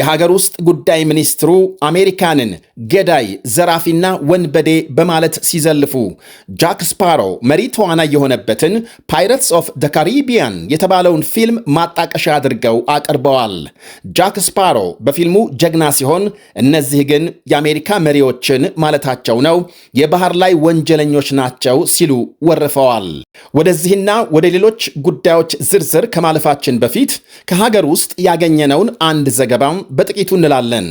የሀገር ውስጥ ጉዳይ ሚኒስትሩ አሜሪካንን ገዳይ፣ ዘራፊና ወንበዴ በማለት ሲዘልፉ ጃክ ስፓሮ መሪ ተዋናይ የሆነበትን ፓይረትስ ኦፍ ደ ካሪቢያን የተባለውን ፊልም ማጣቀሻ አድርገው አቅርበዋል። ጃክ ስፓሮ በፊልሙ ጀግና ሲሆን፣ እነዚህ ግን የአሜሪካ መሪዎችን ማለታቸው ነው የባህር ላይ ወንጀለኞች ናቸው ሲሉ ወርፈዋል። ወደዚህና ወደ ሌሎች ጉዳዮች ዝርዝር ከማለፋችን በፊት ከሀገር ውስጥ ያገኘነውን አንድ ዘገባም በጥቂቱ እንላለን።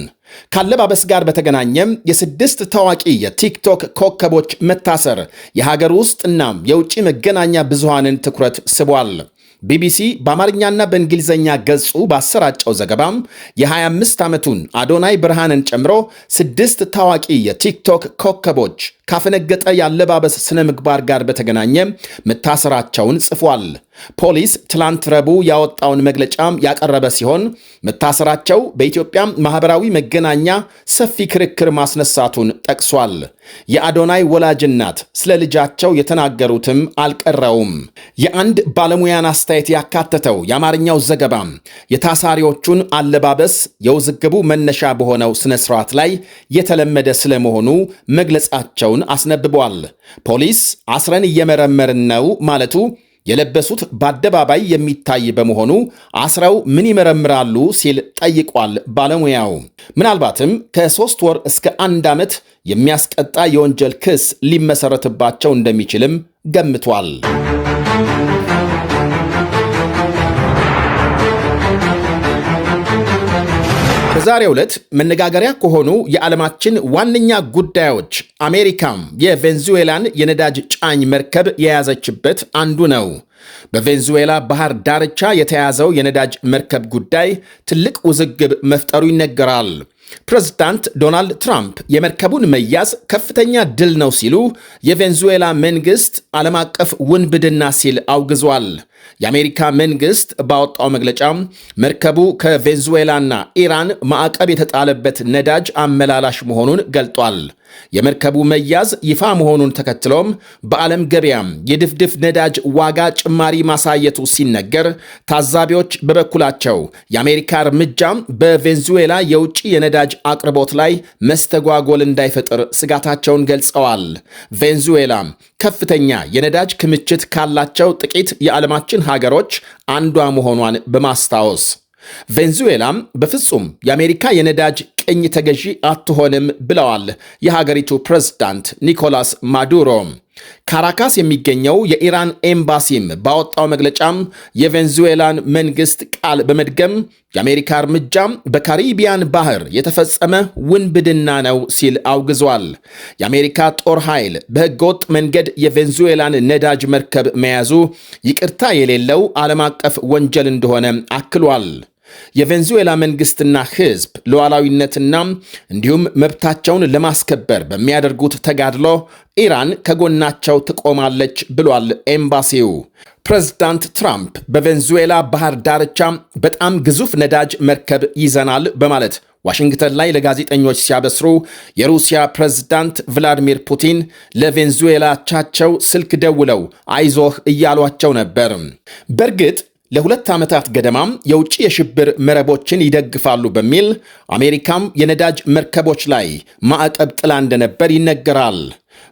ካለባበስ ጋር በተገናኘም የስድስት ታዋቂ የቲክቶክ ኮከቦች መታሰር የሀገር ውስጥ እናም የውጭ መገናኛ ብዙሃንን ትኩረት ስቧል። ቢቢሲ በአማርኛና በእንግሊዝኛ ገጹ ባሰራጨው ዘገባም የ25 ዓመቱን አዶናይ ብርሃንን ጨምሮ ስድስት ታዋቂ የቲክቶክ ኮከቦች ካፈነገጠ ያለባበስ ስነ ምግባር ጋር በተገናኘ መታሰራቸውን ጽፏል። ፖሊስ ትላንት ረቡዕ ያወጣውን መግለጫም ያቀረበ ሲሆን መታሰራቸው በኢትዮጵያ ማህበራዊ መገናኛ ሰፊ ክርክር ማስነሳቱን ጠቅሷል። የአዶናይ ወላጅ እናት ስለ ልጃቸው የተናገሩትም አልቀረውም። የአንድ ባለሙያን አስተያየት ያካተተው የአማርኛው ዘገባ የታሳሪዎቹን አለባበስ የውዝግቡ መነሻ በሆነው ስነ ስርዓት ላይ የተለመደ ስለመሆኑ መግለጻቸውን አስነብቧል። ፖሊስ አስረን እየመረመርን ነው ማለቱ የለበሱት በአደባባይ የሚታይ በመሆኑ አስረው ምን ይመረምራሉ ሲል ጠይቋል። ባለሙያው ምናልባትም ከ3 ወር እስከ 1 ዓመት የሚያስቀጣ የወንጀል ክስ ሊመሰረትባቸው እንደሚችልም ገምቷል። በዛሬው ዕለት መነጋገሪያ ከሆኑ የዓለማችን ዋነኛ ጉዳዮች አሜሪካም የቬንዙዌላን የነዳጅ ጫኝ መርከብ የያዘችበት አንዱ ነው። በቬንዙዌላ ባህር ዳርቻ የተያዘው የነዳጅ መርከብ ጉዳይ ትልቅ ውዝግብ መፍጠሩ ይነገራል። ፕሬዝዳንት ዶናልድ ትራምፕ የመርከቡን መያዝ ከፍተኛ ድል ነው ሲሉ የቬንዙዌላ መንግሥት ዓለም አቀፍ ውንብድና ሲል አውግዟል። የአሜሪካ መንግሥት ባወጣው መግለጫ መርከቡ ከቬንዙዌላና ኢራን ማዕቀብ የተጣለበት ነዳጅ አመላላሽ መሆኑን ገልጧል። የመርከቡ መያዝ ይፋ መሆኑን ተከትሎም በዓለም ገበያም የድፍድፍ ነዳጅ ዋጋ ጭማሪ ማሳየቱ ሲነገር፣ ታዛቢዎች በበኩላቸው የአሜሪካ እርምጃም በቬንዙዌላ የውጭ የነዳጅ አቅርቦት ላይ መስተጓጎል እንዳይፈጥር ስጋታቸውን ገልጸዋል። ቬንዙዌላ ከፍተኛ የነዳጅ ክምችት ካላቸው ጥቂት የዓለማችን ሀገሮች አንዷ መሆኗን በማስታወስ ቬንዙዌላም በፍጹም የአሜሪካ የነዳጅ ቅኝ ተገዢ አትሆንም ብለዋል የሀገሪቱ ፕሬዝዳንት ኒኮላስ ማዱሮ። ካራካስ የሚገኘው የኢራን ኤምባሲም ባወጣው መግለጫም የቬንዙዌላን መንግሥት ቃል በመድገም የአሜሪካ እርምጃም በካሪቢያን ባህር የተፈጸመ ውንብድና ነው ሲል አውግዟል። የአሜሪካ ጦር ኃይል በሕገወጥ መንገድ የቬንዙዌላን ነዳጅ መርከብ መያዙ ይቅርታ የሌለው ዓለም አቀፍ ወንጀል እንደሆነ አክሏል። የቬንዙዌላ መንግስትና ሕዝብ ሉዓላዊነትና እንዲሁም መብታቸውን ለማስከበር በሚያደርጉት ተጋድሎ ኢራን ከጎናቸው ትቆማለች ብሏል ኤምባሲው። ፕሬዝዳንት ትራምፕ በቬንዙዌላ ባህር ዳርቻ በጣም ግዙፍ ነዳጅ መርከብ ይዘናል በማለት ዋሽንግተን ላይ ለጋዜጠኞች ሲያበስሩ የሩሲያ ፕሬዝዳንት ቭላዲሚር ፑቲን ለቬንዙዌላ አቻቸው ስልክ ደውለው አይዞህ እያሏቸው ነበር። በእርግጥ ለ2 ዓመታት ገደማም የውጭ የሽብር መረቦችን ይደግፋሉ በሚል አሜሪካም የነዳጅ መርከቦች ላይ ማዕቀብ ጥላ እንደነበር ይነገራል።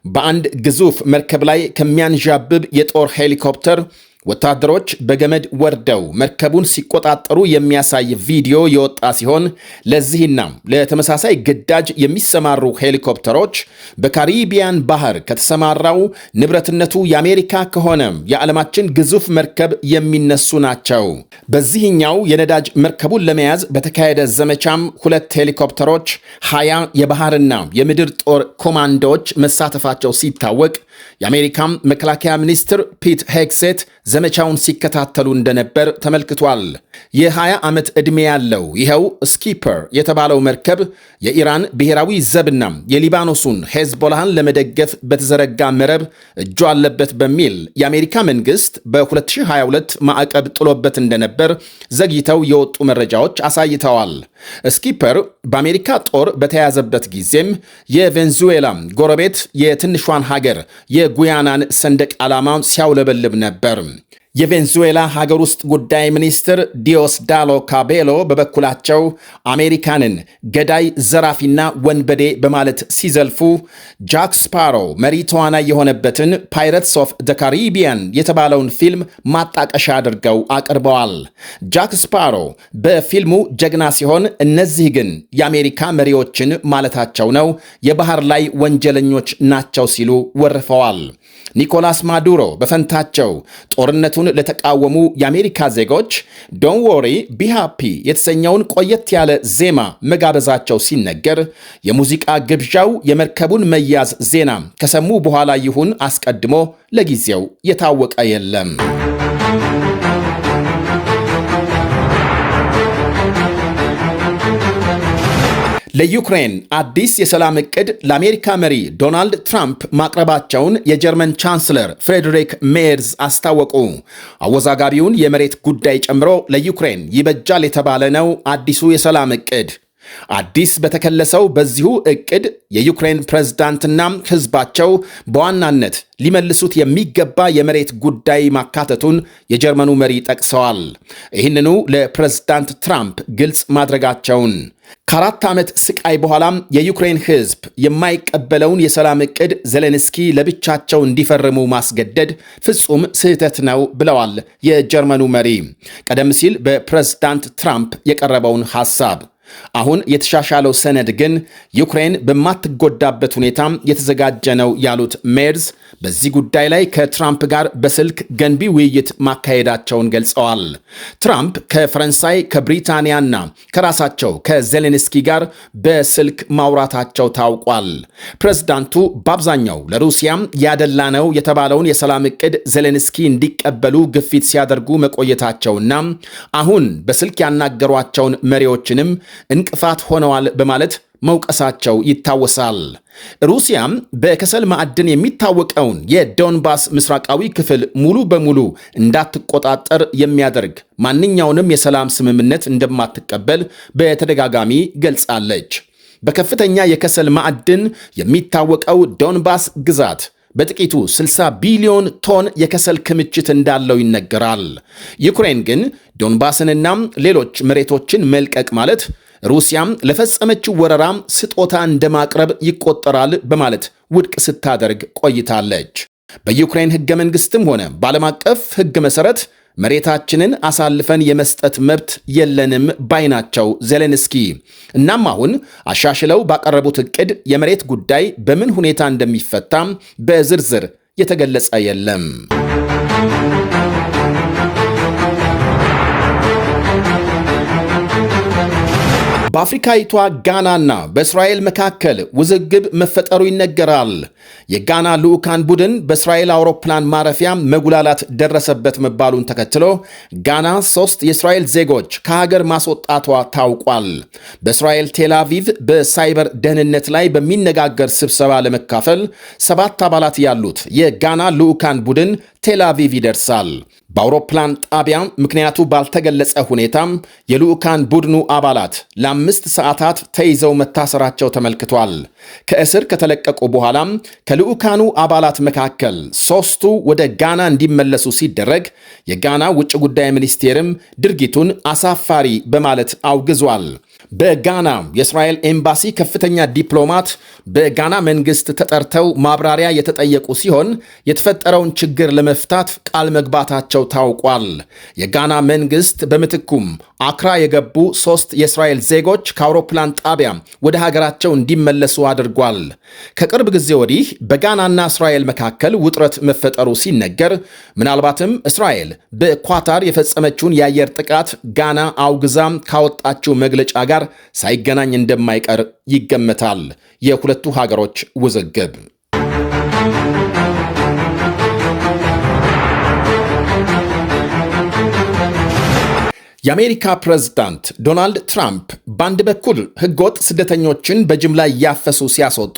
በአንድ ግዙፍ መርከብ ላይ ከሚያንዣብብ የጦር ሄሊኮፕተር ወታደሮች በገመድ ወርደው መርከቡን ሲቆጣጠሩ የሚያሳይ ቪዲዮ የወጣ ሲሆን ለዚህና ለተመሳሳይ ግዳጅ የሚሰማሩ ሄሊኮፕተሮች በካሪቢያን ባህር ከተሰማራው ንብረትነቱ የአሜሪካ ከሆነ የዓለማችን ግዙፍ መርከብ የሚነሱ ናቸው። በዚህኛው የነዳጅ መርከቡን ለመያዝ በተካሄደ ዘመቻም 2 ሄሊኮፕተሮች 20 የባህርና የምድር ጦር ኮማንዶዎች መሳተፋቸው ሲታወቅ የአሜሪካም መከላከያ ሚኒስትር ፒት ሄግሴት ዘመቻውን ሲከታተሉ እንደነበር ተመልክቷል። የ20 ዓመት ዕድሜ ያለው ይኸው ስኪፐር የተባለው መርከብ የኢራን ብሔራዊ ዘብና የሊባኖሱን ሄዝቦላህን ለመደገፍ በተዘረጋ መረብ እጁ አለበት በሚል የአሜሪካ መንግሥት በ2022 ማዕቀብ ጥሎበት እንደነበር ዘግይተው የወጡ መረጃዎች አሳይተዋል። ስኪፐር በአሜሪካ ጦር በተያዘበት ጊዜም የቬንዙዌላ ጎረቤት የትንሿን ሀገር የጉያናን ሰንደቅ ዓላማ ሲያውለበልብ ነበር። የቬንዙዌላ ሀገር ውስጥ ጉዳይ ሚኒስትር ዲዮስዳሎ ካቤሎ በበኩላቸው አሜሪካንን ገዳይ፣ ዘራፊና ወንበዴ በማለት ሲዘልፉ ጃክ ስፓሮ መሪ ተዋናይ የሆነበትን ፓይረትስ ኦፍ ደ ካሪቢያን የተባለውን ፊልም ማጣቀሻ አድርገው አቅርበዋል። ጃክ ስፓሮ በፊልሙ ጀግና ሲሆን፣ እነዚህ ግን የአሜሪካ መሪዎችን ማለታቸው ነው የባህር ላይ ወንጀለኞች ናቸው ሲሉ ወርፈዋል። ኒኮላስ ማዱሮ በፈንታቸው ጦርነቱን ለተቃወሙ የአሜሪካ ዜጎች ዶንት ወሪ ቢ ሃፒ የተሰኘውን ቆየት ያለ ዜማ መጋበዛቸው ሲነገር፣ የሙዚቃ ግብዣው የመርከቡን መያዝ ዜና ከሰሙ በኋላ ይሁን አስቀድሞ ለጊዜው የታወቀ የለም። ለዩክሬን አዲስ የሰላም ዕቅድ ለአሜሪካ መሪ ዶናልድ ትራምፕ ማቅረባቸውን የጀርመን ቻንስለር ፍሬድሪክ ሜርዝ አስታወቁ። አወዛጋቢውን የመሬት ጉዳይ ጨምሮ ለዩክሬን ይበጃል የተባለ ነው አዲሱ የሰላም ዕቅድ። አዲስ በተከለሰው በዚሁ ዕቅድ የዩክሬን ፕሬዝዳንትና ሕዝባቸው በዋናነት ሊመልሱት የሚገባ የመሬት ጉዳይ ማካተቱን የጀርመኑ መሪ ጠቅሰዋል። ይህንኑ ለፕሬዝዳንት ትራምፕ ግልጽ ማድረጋቸውን ከ4 ዓመት ስቃይ በኋላም የዩክሬን ሕዝብ የማይቀበለውን የሰላም ዕቅድ ዜሌንስኪ ለብቻቸው እንዲፈርሙ ማስገደድ ፍጹም ስህተት ነው ብለዋል የጀርመኑ መሪ ቀደም ሲል በፕሬዝዳንት ትራምፕ የቀረበውን ሐሳብ። አሁን የተሻሻለው ሰነድ ግን ዩክሬን በማትጎዳበት ሁኔታ የተዘጋጀ ነው ያሉት ሜርዝ በዚህ ጉዳይ ላይ ከትራምፕ ጋር በስልክ ገንቢ ውይይት ማካሄዳቸውን ገልጸዋል። ትራምፕ ከፈረንሳይ ከብሪታንያና ከራሳቸው ከዜሌንስኪ ጋር በስልክ ማውራታቸው ታውቋል። ፕሬዝዳንቱ በአብዛኛው ለሩሲያም ያደላ ነው የተባለውን የሰላም ዕቅድ ዜሌንስኪ እንዲቀበሉ ግፊት ሲያደርጉ መቆየታቸውና አሁን በስልክ ያናገሯቸውን መሪዎችንም እንቅፋት ሆነዋል በማለት መውቀሳቸው ይታወሳል። ሩሲያም በከሰል ማዕድን የሚታወቀውን የዶንባስ ምስራቃዊ ክፍል ሙሉ በሙሉ እንዳትቆጣጠር የሚያደርግ ማንኛውንም የሰላም ስምምነት እንደማትቀበል በተደጋጋሚ ገልጻለች። በከፍተኛ የከሰል ማዕድን የሚታወቀው ዶንባስ ግዛት በጥቂቱ 60 ቢሊዮን ቶን የከሰል ክምችት እንዳለው ይነገራል። ዩክሬን ግን ዶንባስንና ሌሎች መሬቶችን መልቀቅ ማለት ሩሲያም ለፈጸመችው ወረራ ስጦታ እንደማቅረብ ይቆጠራል በማለት ውድቅ ስታደርግ ቆይታለች። በዩክሬን ሕገ መንግሥትም ሆነ በዓለም አቀፍ ሕግ መሠረት መሬታችንን አሳልፈን የመስጠት መብት የለንም ባይናቸው ዜሌንስኪ። እናም አሁን አሻሽለው ባቀረቡት ዕቅድ የመሬት ጉዳይ በምን ሁኔታ እንደሚፈታም በዝርዝር የተገለጸ የለም። በአፍሪካዊቷ ጋናና በእስራኤል መካከል ውዝግብ መፈጠሩ ይነገራል። የጋና ልዑካን ቡድን በእስራኤል አውሮፕላን ማረፊያ መጉላላት ደረሰበት መባሉን ተከትሎ ጋና 3 የእስራኤል ዜጎች ከሀገር ማስወጣቷ ታውቋል። በእስራኤል ቴል አቪቭ በሳይበር ደህንነት ላይ በሚነጋገር ስብሰባ ለመካፈል 7 አባላት ያሉት የጋና ልዑካን ቡድን ቴል አቪቭ ይደርሳል። በአውሮፕላን ጣቢያ ምክንያቱ ባልተገለጸ ሁኔታም የልዑካን ቡድኑ አባላት ለ5 ሰዓታት ተይዘው መታሰራቸው ተመልክቷል። ከእስር ከተለቀቁ በኋላም ከልዑካኑ አባላት መካከል 3ቱ ወደ ጋና እንዲመለሱ ሲደረግ የጋና ውጭ ጉዳይ ሚኒስቴርም ድርጊቱን አሳፋሪ በማለት አውግዟል። በጋና የእስራኤል ኤምባሲ ከፍተኛ ዲፕሎማት በጋና መንግስት ተጠርተው ማብራሪያ የተጠየቁ ሲሆን የተፈጠረውን ችግር ለመፍታት ቃል መግባታቸው ታውቋል። የጋና መንግስት በምትኩም አክራ የገቡ 3 የእስራኤል ዜጎች ከአውሮፕላን ጣቢያ ወደ ሀገራቸው እንዲመለሱ አድርጓል። ከቅርብ ጊዜ ወዲህ በጋናና እስራኤል መካከል ውጥረት መፈጠሩ ሲነገር ምናልባትም እስራኤል በኳታር የፈጸመችውን የአየር ጥቃት ጋና አውግዛም ካወጣችው መግለጫ ጋር ሳይገናኝ እንደማይቀር ይገመታል። የሁለቱ ሀገሮች ውዝግብ የአሜሪካ ፕሬዝዳንት ዶናልድ ትራምፕ በአንድ በኩል ህገወጥ ስደተኞችን በጅምላ እያፈሱ ሲያስወጡ፣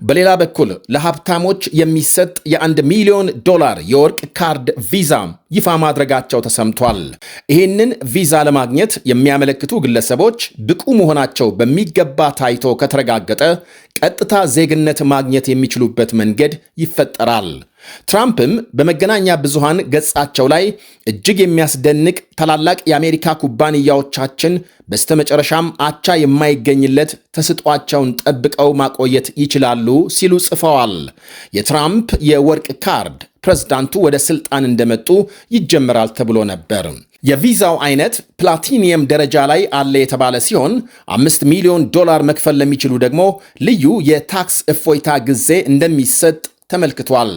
በሌላ በኩል ለሀብታሞች የሚሰጥ የ1 ሚሊዮን ዶላር የወርቅ ካርድ ቪዛ ይፋ ማድረጋቸው ተሰምቷል። ይህንን ቪዛ ለማግኘት የሚያመለክቱ ግለሰቦች ብቁ መሆናቸው በሚገባ ታይቶ ከተረጋገጠ ቀጥታ ዜግነት ማግኘት የሚችሉበት መንገድ ይፈጠራል። ትራምፕም በመገናኛ ብዙሃን ገጻቸው ላይ እጅግ የሚያስደንቅ ታላላቅ የአሜሪካ ኩባንያዎቻችን በስተመጨረሻም አቻ የማይገኝለት ተሰጥኦአቸውን ጠብቀው ማቆየት ይችላሉ ሲሉ ጽፈዋል። የትራምፕ የወርቅ ካርድ ፕሬዝዳንቱ ወደ ስልጣን እንደመጡ ይጀምራል ተብሎ ነበር። የቪዛው አይነት ፕላቲኒየም ደረጃ ላይ አለ የተባለ ሲሆን $5 ሚሊዮን መክፈል ለሚችሉ ደግሞ ልዩ የታክስ እፎይታ ጊዜ እንደሚሰጥ ተመልክቷል።